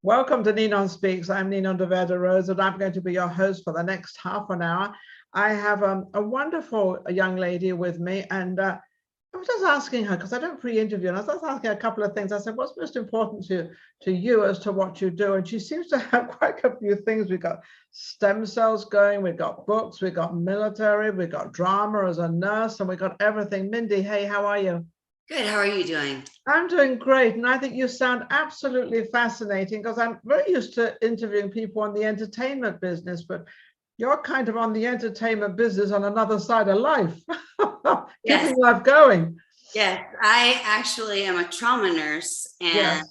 Welcome to NinonSpeaks. I'm Ninon Dougherty, and I'm going to be your host for the next half an hour. I have a wonderful young lady with me, and I was just asking her, because I don't pre-interview, and I was just asking her a couple of things. I said, what's most important to you as to what you do? And she seems to have quite a few things. We've got stem cells going, we've got books, we've got military, we've got drama as a nurse, and we've got everything. Mindy, hey, how are you? Good. How are you doing? I'm doing great. And I think you sound absolutely fascinating, because I'm very used to interviewing people on the entertainment business, but you're kind of on the entertainment business on another side of life, Yes. keeping life going. Yes, I actually am a trauma nurse and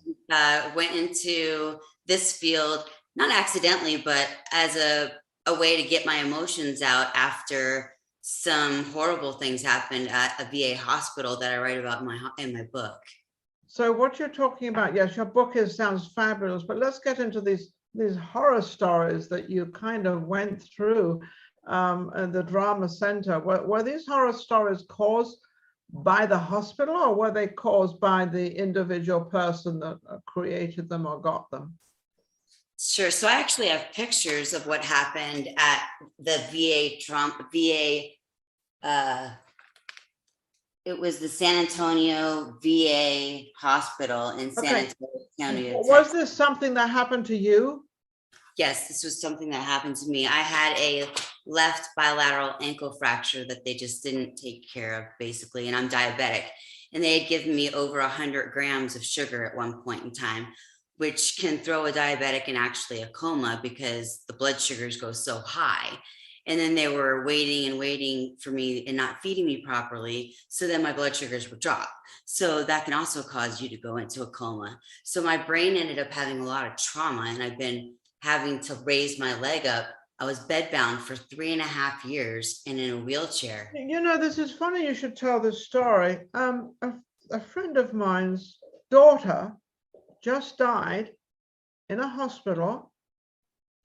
went into this field, not accidentally, but as a way to get my emotions out after some horrible things happened at a VA hospital that I write about in my book. So what you're talking about, yes, your book sounds fabulous, but let's get into these horror stories that you kind of went through at the drama center. Were these horror stories caused by the hospital, or were they caused by the individual person that created them or got them? Sure. So I actually have pictures of what happened at the VA. It was the San Antonio VA hospital in San Antonio. Was this something that happened to you? Yes, this was something that happened to me. I had a left bilateral ankle fracture that they just didn't take care of, basically, and I'm diabetic. And they had given me over 100 grams of sugar at one point in time, which can throw a diabetic in actually a coma because the blood sugars go so high. And then they were waiting and waiting for me and not feeding me properly. So then my blood sugars would drop. So that can also cause you to go into a coma. So my brain ended up having a lot of trauma, and I've been having to raise my leg up. I was bedbound for 3.5 years and in a wheelchair. You know, this is funny you should tell this story. A friend of mine's daughter just died in a hospital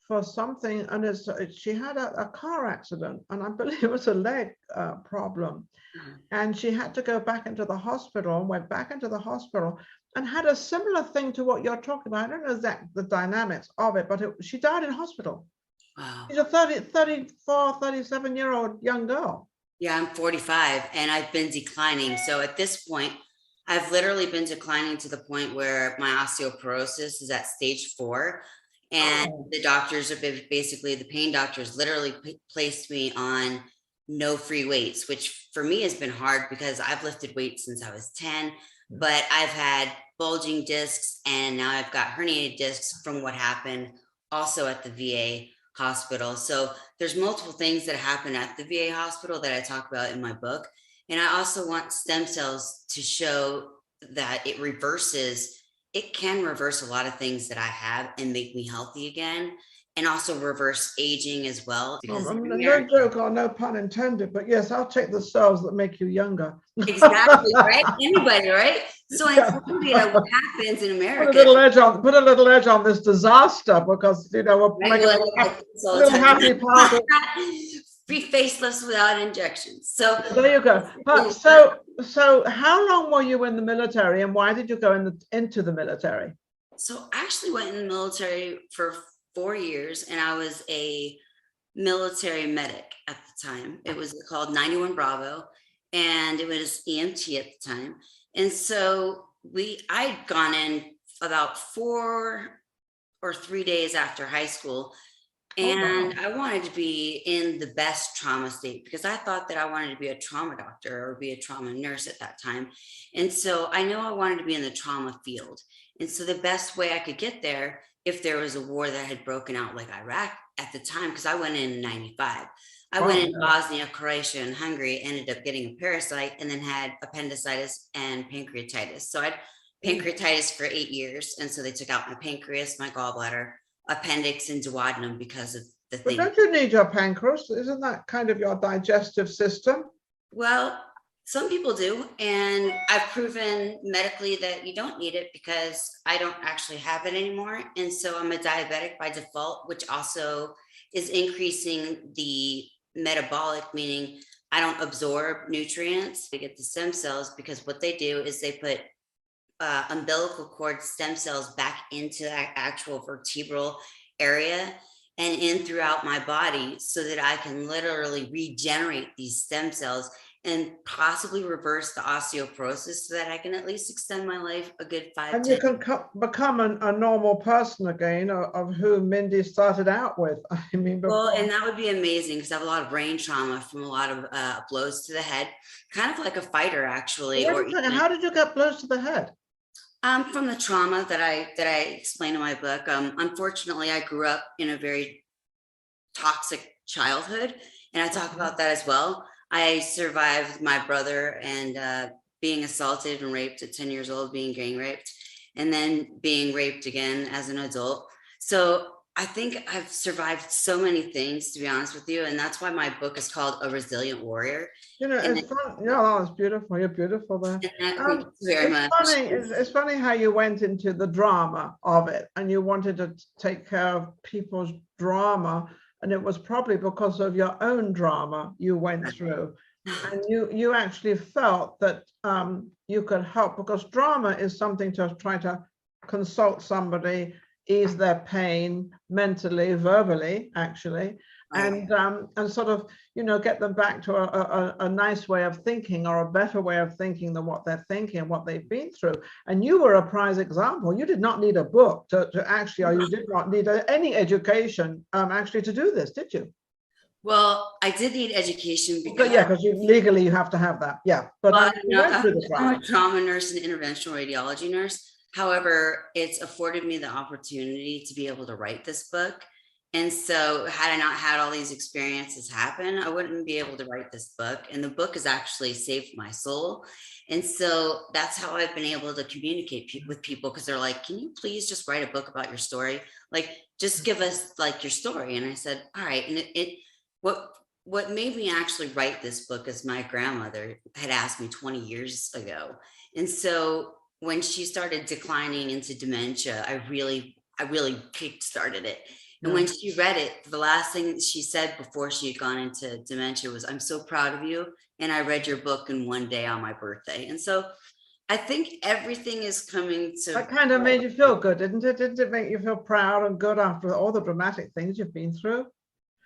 for something, and she had a car accident, and I believe it was a leg problem. And she had to go back into the hospital, and went back into the hospital and had a similar thing to what you're talking about. I don't know the dynamics of it, but she died in hospital. Wow. She's a 34, 37-year-old young girl. Yeah, I'm 45 and I've been declining. So at this point, I've literally been declining to the point where my osteoporosis is at stage 4. And the doctors are basically, the pain doctors literally placed me on no free weights, which for me has been hard because I've lifted weights since I was 10, but I've had bulging discs, and now I've got herniated discs from what happened also at the VA hospital. So there's multiple things that happen at the VA hospital that I talk about in my book. And I also want stem cells to show that it can reverse a lot of things that I have and make me healthy again, and also reverse aging as well. No joke, or no pun intended, but yes, I'll take the cells that make you younger. Exactly, right? Anybody, right? So in Colombia, what happens in America? Put a little edge on this disaster, because we're making a little happy part. Free facelifts without injections. So there you go. So how long were you in the military, and why did you go into the military? So I actually went in the military for 4 years, and I was a military medic at the time. It was called 91 Bravo, and it was EMT at the time. And so I'd gone in about 4 or 3 days after high school. And I wanted to be in the best trauma state because I thought that I wanted to be a trauma doctor or be a trauma nurse at that time. And so I knew I wanted to be in the trauma field. And so the best way I could get there, if there was a war that had broken out like Iraq at the time, because I went in 95. I went in Bosnia, Croatia, and Hungary, ended up getting a parasite, and then had appendicitis and pancreatitis. So I had pancreatitis for 8 years. And so they took out my pancreas, my gallbladder, appendix, and duodenum because of the thing. But don't you need your pancreas? Isn't that kind of your digestive system? Well, some people do, and I've proven medically that you don't need it because I don't actually have it anymore. And so I'm a diabetic by default, which also is increasing the metabolic, meaning I don't absorb nutrients to get the stem cells, because what they do is they put umbilical cord stem cells back into that actual vertebral area and in throughout my body so that I can literally regenerate these stem cells and possibly reverse the osteoporosis so that I can at least extend my life a good 5, And 10. you can become a normal person again, of who Mindy started out with. I mean, Well, before. and that would be amazing because I have a lot of brain trauma from a lot of blows to the head, kind of like a fighter, actually. Wait Or a second, even, how did you get blows to the head? from the trauma that I explain in my book. Unfortunately, I grew up in a very toxic childhood, and I talk about that as well. I survived my brother and being assaulted and raped at 10 years old, being gang raped, and then being raped again as an adult. So I think I've survived so many things, to be honest with you, and that's why my book is called A Resilient Warrior. You know, And it's fun. Yeah, that was beautiful. You're beautiful there. thank you very It's much. funny. It's funny how you went into the drama of it, and you wanted to take care of people's drama, and it was probably because of your own drama you went through, and you actually felt that you could help, because drama is something to try to consult somebody, ease their pain mentally, verbally, actually, and sort of, you know, get them back to a nice way of thinking, or a better way of thinking than what they're thinking and what they've been through. And you were a prize example. You did not need a book to actually, or you did not need any education actually to do this, did you? Well, I did need education But because yeah, because legally you have to have that. Yeah, but well, you went through the I'm trial. a trauma nurse and interventional radiology nurse. However, it's afforded me the opportunity to be able to write this book. And so had I not had all these experiences happen, I wouldn't be able to write this book. And the book has actually saved my soul. And so that's how I've been able to communicate with people, because they're like, can you please just write a book about your story? Like, just give us like your story. And I said, all right. And what made me actually write this book is my grandmother had asked me 20 years ago. And so when she started declining into dementia, I really kick-started it. And when she read it, the last thing that she said before she had gone into dementia was, I'm so proud of you. And I read your book in one day on my birthday. And so I think everything is coming to. That kind of made you feel good, didn't it? Didn't it make you feel proud and good after all the dramatic things you've been through?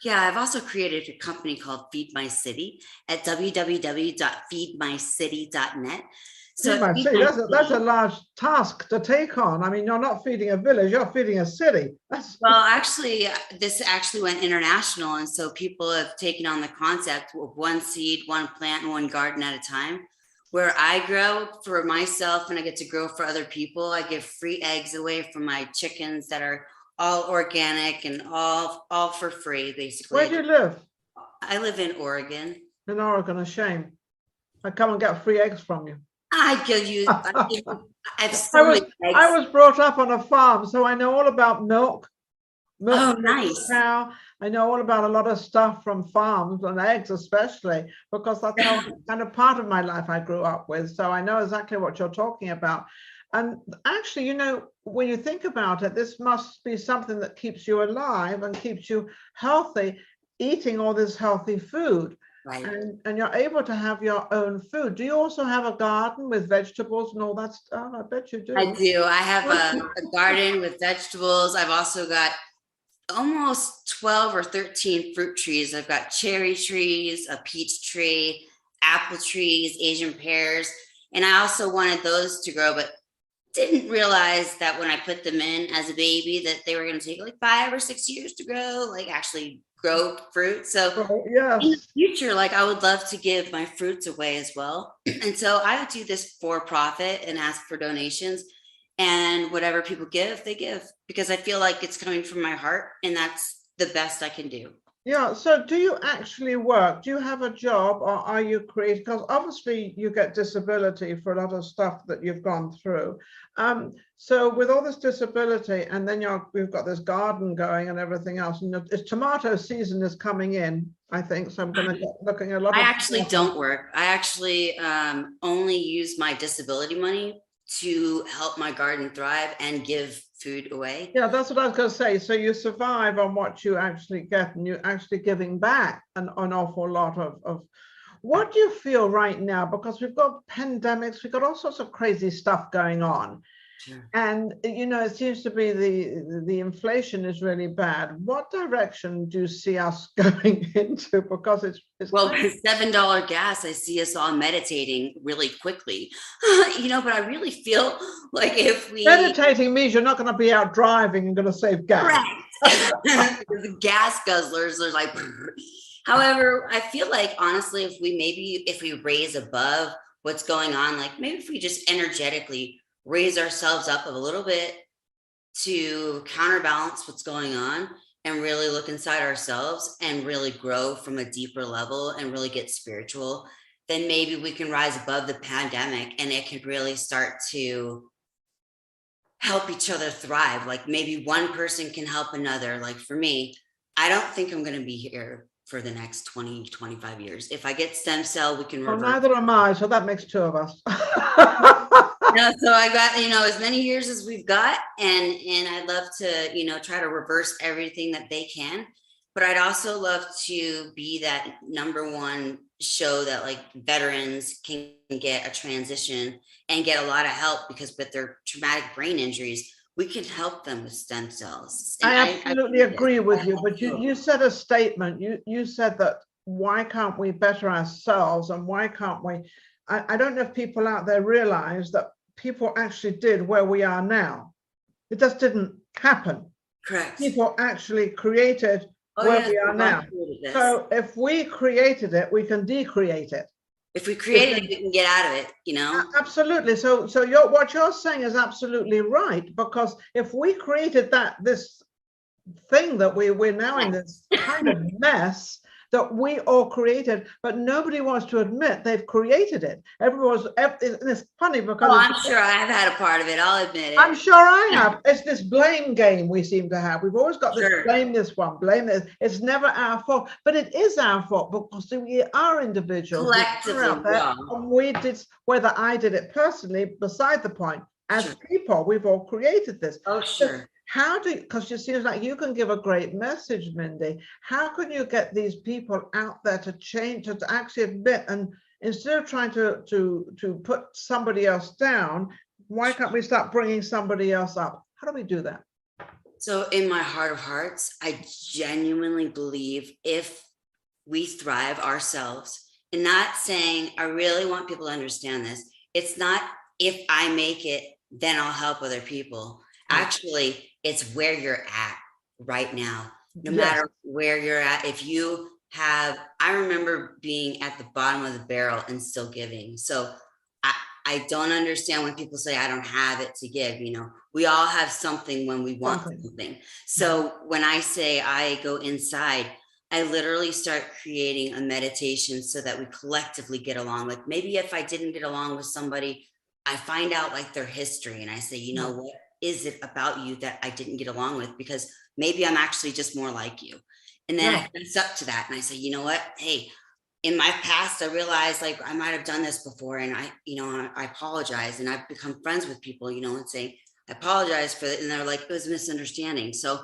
Yeah, I've also created a company called Feed My City at www.feedmycity.net. So that's a large task to take on. I mean, you're not feeding a village, you're feeding a city. Well, actually, this actually went international. And so people have taken on the concept of one seed, one plant, and one garden at a time. Where I grow for myself and I get to grow for other people, I give free eggs away from my chickens that are all organic and all for free, basically. Where do you live? I live in Oregon. In Oregon, a shame. I come and get free eggs from you. I give you, I was brought up on a farm, so I know all about milk. Oh, nice. Cow. I know all about a lot of stuff from farms, and eggs especially, because that's how kind of part of my life I grew up with. So I know exactly what you're talking about. And actually, you know, when you think about it, this must be something that keeps you alive and keeps you healthy, eating all this healthy food. Right. And you're able to have your own food. Do you also have a garden with vegetables and all that stuff? I bet you do. I do. I have a garden with vegetables. I've also got almost 12 or 13 fruit trees. I've got cherry trees, a peach tree, apple trees, Asian pears. And I also wanted those to grow, but didn't realize that when I put them in as a baby that they were going to take like 5 or 6 years to grow, like actually grow fruit. So yes. In the future, like I would love to give my fruits away as well. And so I would do this for profit and ask for donations, and whatever people give, they give, because I feel like it's coming from my heart and that's the best I can do. Yeah. So do you actually work? Do you have a job, or are you creating? Because obviously you get disability for a lot of stuff that you've gone through. So with all this disability, and then we've got this garden going and everything else, and tomato season is coming in, I think. So I'm going to get looking at a lot. I actually don't work. I actually only use my disability money to help my garden thrive and give food away. Yeah, that's what I was going to say. So you survive on what you actually get, and you're actually giving back an awful lot of What do you feel right now? Because we've got pandemics, we've got all sorts of crazy stuff going on. Sure. And, you know, it seems to be the inflation is really bad. What direction do you see us going into? Because it's well, with $7 gas, I see us all meditating really quickly, you know, but I really feel like if we meditating means you're not going to be out driving and going to save gas. correct. The gas guzzlers are like, however, I feel like honestly, if we raise above what's going on, like maybe if we just energetically raise ourselves up a little bit to counterbalance what's going on and really look inside ourselves and really grow from a deeper level and really get spiritual, then maybe we can rise above the pandemic and it could really start to help each other thrive. Like maybe one person can help another. Like for me, I don't think I'm going to be here for the next 20, 25 years. If I get stem cell, we can Well, reverse. neither am I, so that makes two of us. No, so I got, you know, as many years as we've got, and I'd love to, you know, try to reverse everything that they can. But I'd also love to be that #1 show that like veterans can get a transition and get a lot of help, because with their traumatic brain injuries, we can help them with stem cells. And I absolutely agree with you, but you said a statement. You said that why can't we better ourselves, and why can't we? I don't know if people out there realize that people actually did where we are now. It just didn't happen. Correct. People actually created where we are now. So if we created it, we can decreate it. If we created it, we can get out of it, you know? Absolutely. So what you're saying is absolutely right, because if we created this thing that we're now in this kind of mess that we all created, but nobody wants to admit they've created it. And it's funny because I'm sure I've had a part of it. I'll admit it. I'm sure I have. It's this blame game we seem to have. We've always got this blame this one, blame this. It's never our fault, but it is our fault because we are individuals. Collectively, and we did, whether I did it personally, beside the point. As people, we've all created this. Oh, sure. How because it seems like you can give a great message, Mindy. How can you get these people out there to change, to actually admit, and instead of trying to put somebody else down, why can't we start bringing somebody else up? How do we do that? So in my heart of hearts, I genuinely believe if we thrive ourselves, and not saying, I really want people to understand this. It's not if I make it, then I'll help other people. Actually, it's where you're at right now, no matter where you're at. If you have, I remember being at the bottom of the barrel and still giving. So I don't understand when people say, I don't have it to give. You know, we all have something when we want something. So when I say I go inside, I literally start creating a meditation so that we collectively get along. Like maybe if I didn't get along with somebody, I find out like their history and I say, you know, what is it about you that I didn't get along with? Because maybe I'm actually just more like you. And then I fess up to that and I say, you know what? Hey, in my past, I realized like I might have done this before, and I apologize. And I've become friends with people, you know, and saying, I apologize for it. And they're like, it was a misunderstanding. So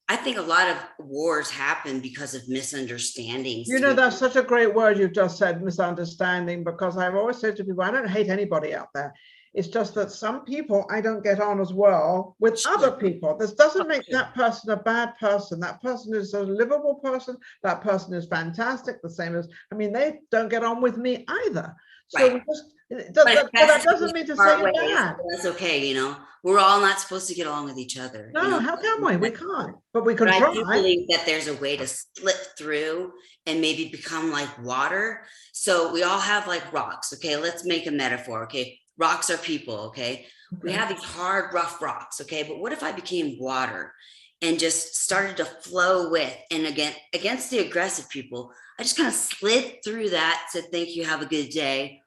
I think a lot of wars happen because of misunderstandings. You know, that's such a great word you just said, misunderstanding, because I've always said to people, I don't hate anybody out there. It's just that some people I don't get on as well with other people. This doesn't make that person a bad person. That person is a livable person. That person is fantastic. The same as, I mean, they don't get on with me either. So we just, but that doesn't mean to say you're bad. That's okay, you know. We're all not supposed to get along with each other. No, you know? how can we? We can't. But we can try. I do believe that there's a way to slip through and maybe become like water. So we all have like rocks. Okay, let's make a metaphor. Okay, rocks are people. Okay, we have these hard, rough rocks. Okay, but what if I became water and just started to flow with, and again, against the aggressive people, I just kind of slid through that, said, thank you, have a good day.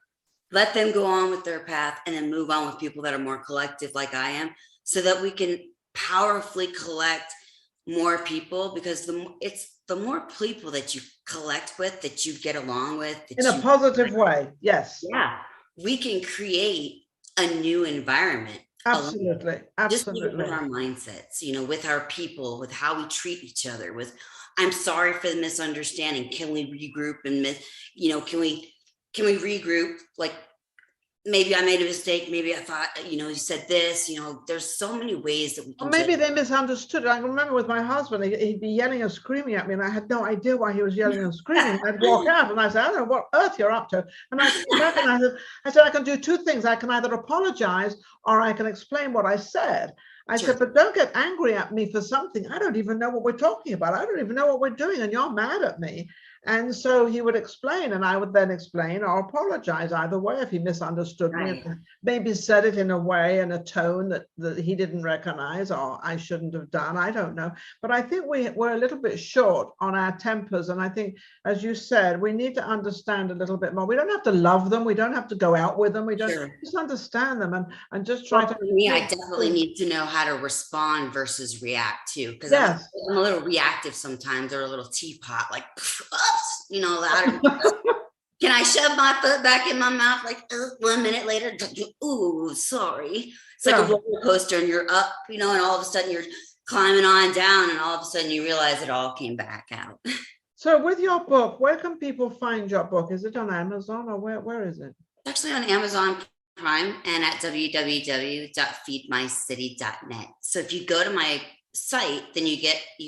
Let them go on with their path and then move on with people that are more collective like I am, so that we can powerfully collect more people, because the more people that you collect with, that you get along with. In a positive way, yes. Yeah, we can create a new environment. Absolutely, absolutely. Just with our mindsets, you know, with our people, with how we treat each other, with, I'm sorry for the misunderstanding. Can we regroup and, you know, can we can we regroup? Like, maybe I made a mistake. Maybe I thought, you said this, there's so many ways that we Or can maybe just, they misunderstood. I remember with my husband, he'd be yelling and screaming at me, and I had no idea why he was yelling and screaming. I'd walk out and I said, I don't know what earth you're up to. And I came back and I said, I can do two things. I can either apologize or I can explain what I said. I Sure. said, but don't get angry at me for something. I don't even know what we're talking about. I don't even know what we're doing, and you're mad at me. And so he would explain, and I would then explain or apologize either way if he misunderstood me, Right. and maybe said it in a way and a tone that he didn't recognize or I shouldn't have done. I don't know. But I think we're a little bit short on our tempers. And I think, as you said, we need to understand a little bit more. We don't have to love them. We don't have to go out with them. We don't Sure. just understand them and just try Well, to. for me, I definitely need to know how to respond versus react too, because I'm Yes. a little reactive sometimes, or a little teapot, like, oops, louder. Can I shove my foot back in my mouth like 1 minute later? Ooh, sorry. It's like a roller coaster, and you're up, and all of a sudden you're climbing on down, and all of a sudden you realize it all came back out. So with your book, where can people find your book? Is it on Amazon or where is it? Actually on Amazon Prime and at www.feedmycity.net. So if you go to my site, then you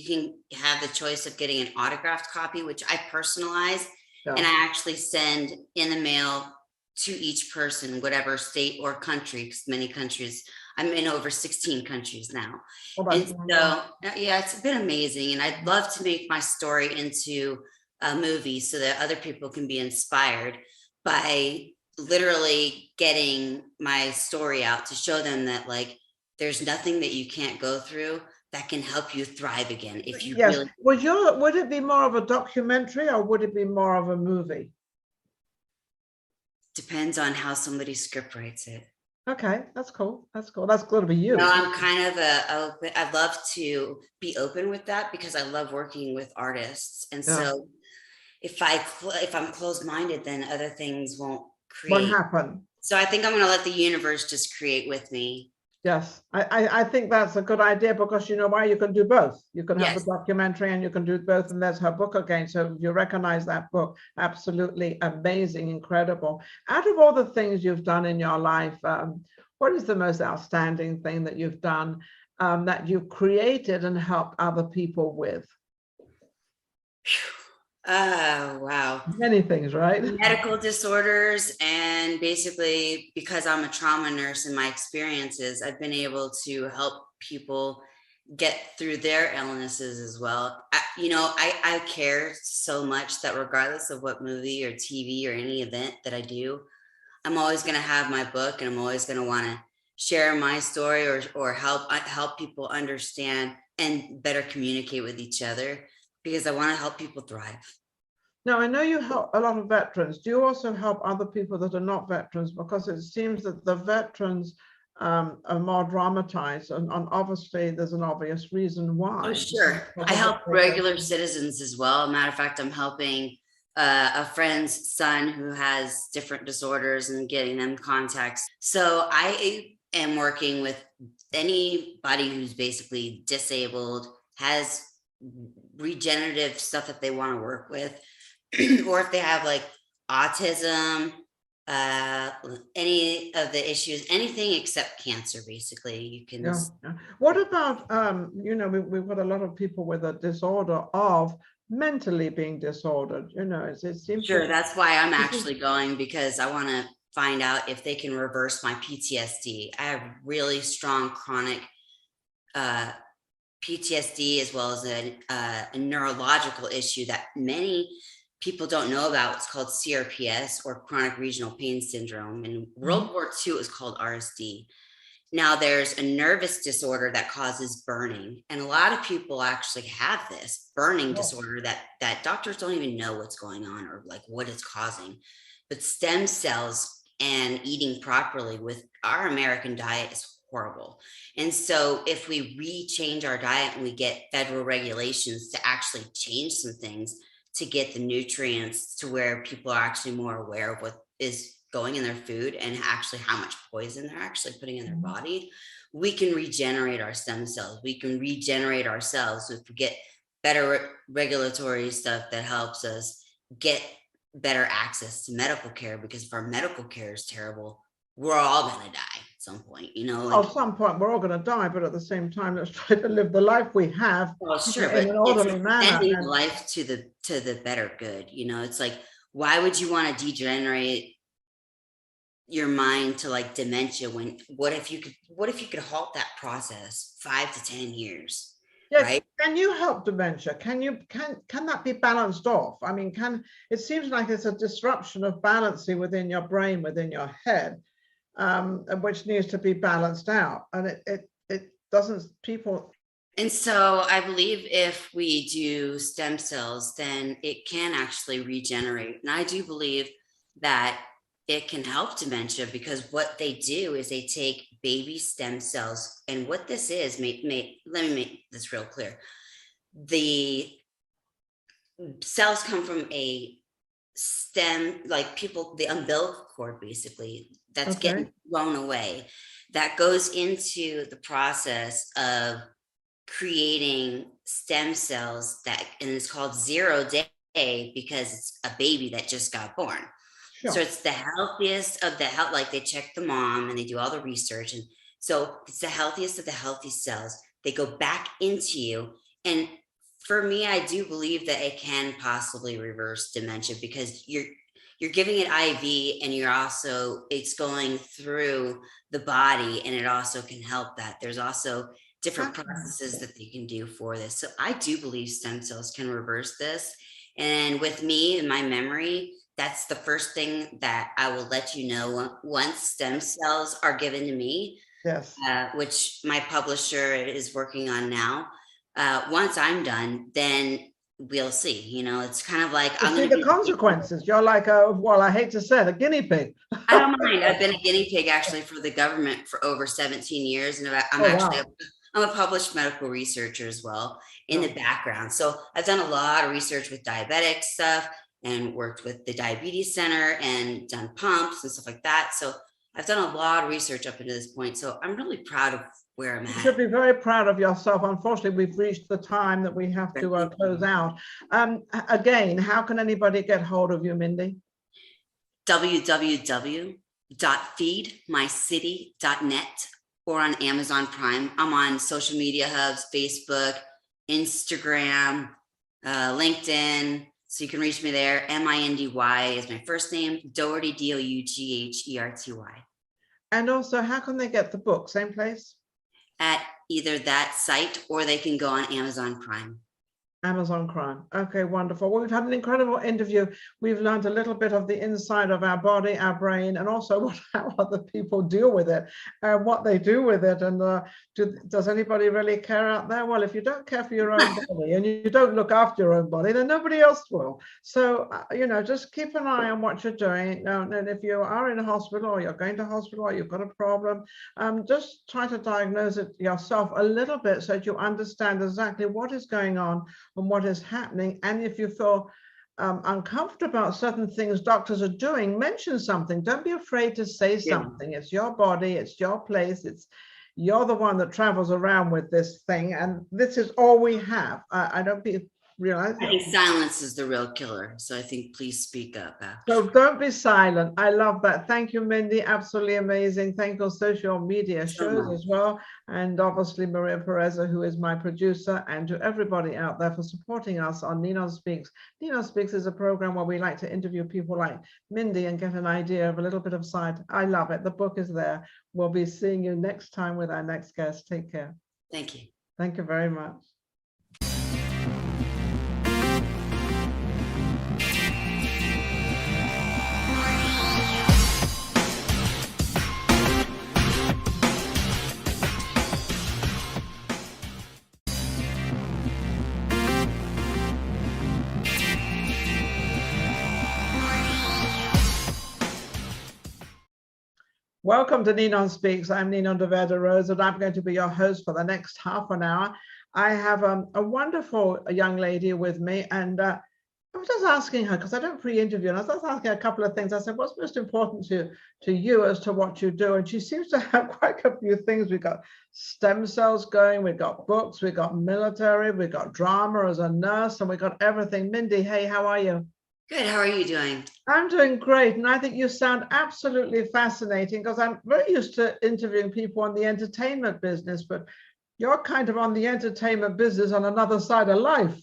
can have the choice of getting an autographed copy, which I personalize. Yeah. And I actually send in the mail to each person, whatever state or country, because many countries, I'm in over 16 countries now. And so, yeah, it's been amazing. And I'd love to make my story into a movie so that other people can be inspired by literally getting my story out to show them that, like, there's nothing that you can't go through that can help you thrive again. If you yes. really Would it be more of a documentary or would it be more of a movie? depends on how somebody script writes it. Okay, that's cool. That's cool. That's going to be you. No, I'm kind of I love to be open with that because I love working with artists. And so if I'm closed-minded, then other things won't happen. So I think I'm going to let the universe just create with me. Yes, I think that's a good idea, because you know why? You can do both. You can have the documentary and you can do both. And there's her book again. So you recognize that book. Absolutely amazing, incredible. Out of all the things you've done in your life, what is the most outstanding thing that you've done that you've created and helped other people with? Oh, wow. Many things, right? Medical disorders. And basically, because I'm a trauma nurse in my experiences, I've been able to help people get through their illnesses as well. I care so much that regardless of what movie or TV or any event that I do, I'm always going to have my book, and I'm always going to want to share my story or help people understand and better communicate with each other, because I want to help people thrive. Now, I know you help a lot of veterans. Do you also help other people that are not veterans? Because it seems that the veterans are more dramatized, and obviously there's an obvious reason why. Oh, sure. I help regular citizens as well. Matter of fact, I'm helping a friend's son who has different disorders and getting them contacts. So I am working with anybody who's basically disabled, has regenerative stuff that they want to work with, or if they have like autism, any of the issues, anything except cancer, basically. You can. Yeah. What about, we've got a lot of people with a disorder of mentally being disordered, it seems. Sure, that's why I'm actually going, because I want to find out if they can reverse my PTSD. I have really strong chronic PTSD, as well as a neurological issue that many people don't know about. It's called CRPS, or chronic regional pain syndrome. In World War II, it was called RSD. Now there's a nervous disorder that causes burning. And a lot of people actually have this burning disorder that doctors don't even know what's going on or like what it's causing. But stem cells and eating properly with our American diet is horrible. And so if we change our diet and we get federal regulations to actually change some things to get the nutrients to where people are actually more aware of what is going in their food and actually how much poison they're actually putting in their body, we can regenerate our stem cells. We can regenerate ourselves if we get better regulatory stuff that helps us get better access to medical care, because if our medical care is terrible, we're all going to die at some point, you know. At some point, we're all going to die, but at the same time, let's try to live the life we have Well, sure, in but an it's orderly manner. extending the life to the better good. You know, it's like, why would you want to degenerate your mind to like dementia when what if you could halt that process 5 to 10 years? Yes. Right? Can you help dementia? Can that be balanced off? I mean, it seems like it's a disruption of balancing within your brain, within your head, which needs to be balanced out, and it doesn't. People. And so I believe if we do stem cells, then it can actually regenerate. And I do believe that it can help dementia, because what they do is they take baby stem cells. And what this is, let me make this real clear. The cells come from a stem, like the umbilical cord, basically, that's getting blown away. That goes into the process of creating stem cells and it's called 0 day because it's a baby that just got born. Sure. So it's the healthiest of the health, like they check the mom and they do all the research. And so it's the healthiest of the healthy cells. They go back into you. And for me, I do believe that it can possibly reverse dementia, because you're giving it IV and it's going through the body, and it also can help that. There's also different processes that they can do for this. So I do believe stem cells can reverse this. And with me and my memory, that's the first thing that I will let you know once stem cells are given to me. Yes. Which my publisher is working on now. Once I'm done, then we'll see. You know, it's kind of like I'm see the consequences. You're like I hate to say it, a guinea pig. I don't mind. I've been a guinea pig actually for the government for over 17 years, and I'm a published medical researcher as well in the background. So I've done a lot of research with diabetic stuff and worked with the diabetes center and done pumps and stuff like that. So I've done a lot of research up until this point. So I'm really proud of where I'm at. You should be very proud of yourself. Unfortunately, we've reached the time that we have to close out. Again, how can anybody get hold of you, Mindy? www.feedmycity.net or on Amazon Prime. I'm on social media hubs, Facebook, Instagram, LinkedIn. So you can reach me there. Mindy is my first name, Dougherty, Dougherty. And also, how can they get the book? Same place? At either that site, or they can go on Amazon Prime. Amazon Prime. Okay, wonderful. Well, we've had an incredible interview. We've learned a little bit of the inside of our body, our brain, and also how other people deal with it and what they do with it. And does anybody really care out there? Well, if you don't care for your own body and you don't look after your own body, then nobody else will. So, just keep an eye on what you're doing. And if you are in a hospital, or you're going to hospital, or you've got a problem, just try to diagnose it yourself a little bit so that you understand exactly what is going on and what is happening. And if you feel uncomfortable about certain things doctors are doing, mention something. Don't be afraid to say something. It's your body, it's your place, you're the one that travels around with this thing, and this is all we have. I don't realize I think silence is the real killer. So I think please speak up. So don't be silent. I love that. Thank you, Mindy. Absolutely amazing. Thank you, social media shows as well. And obviously Maria Pereza, who is my producer, and to everybody out there for supporting us on NinonSpeaks. NinonSpeaks is a program where we like to interview people like Mindy and get an idea of a little bit of science. I love it. The book is there. We'll be seeing you next time with our next guest. Take care. Thank you. Thank you very much. Welcome to NinonSpeaks. I'm Ninon Dougherty, and I'm going to be your host for the next half an hour. I have a wonderful young lady with me, and I was just asking her, because I don't pre-interview, and I was just asking her a couple of things. I said, what's most important to you as to what you do? And she seems to have quite a few things. We've got stem cells going, we've got books, we've got military, we've got drama as a nurse, and we've got everything. Mindy, hey, how are you? Good. How are you doing? I'm doing great, and I think you sound absolutely fascinating because I'm very used to interviewing people on the entertainment business, but you're kind of on the entertainment business on another side of life,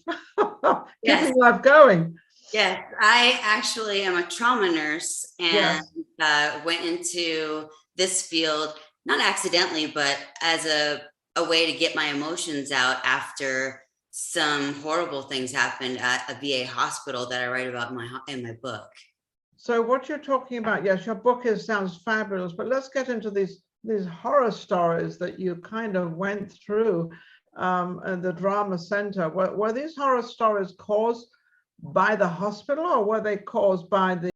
Yes. keeping life going. Yes. I actually am a trauma nurse and Yes. went into this field, not accidentally, but as a way to get my emotions out after some horrible things happened at a VA hospital that I write about in my book. So what you're talking about, yes, your book sounds fabulous, but let's get into these horror stories that you kind of went through at the drama center. Were these horror stories caused by the hospital, or were they caused by the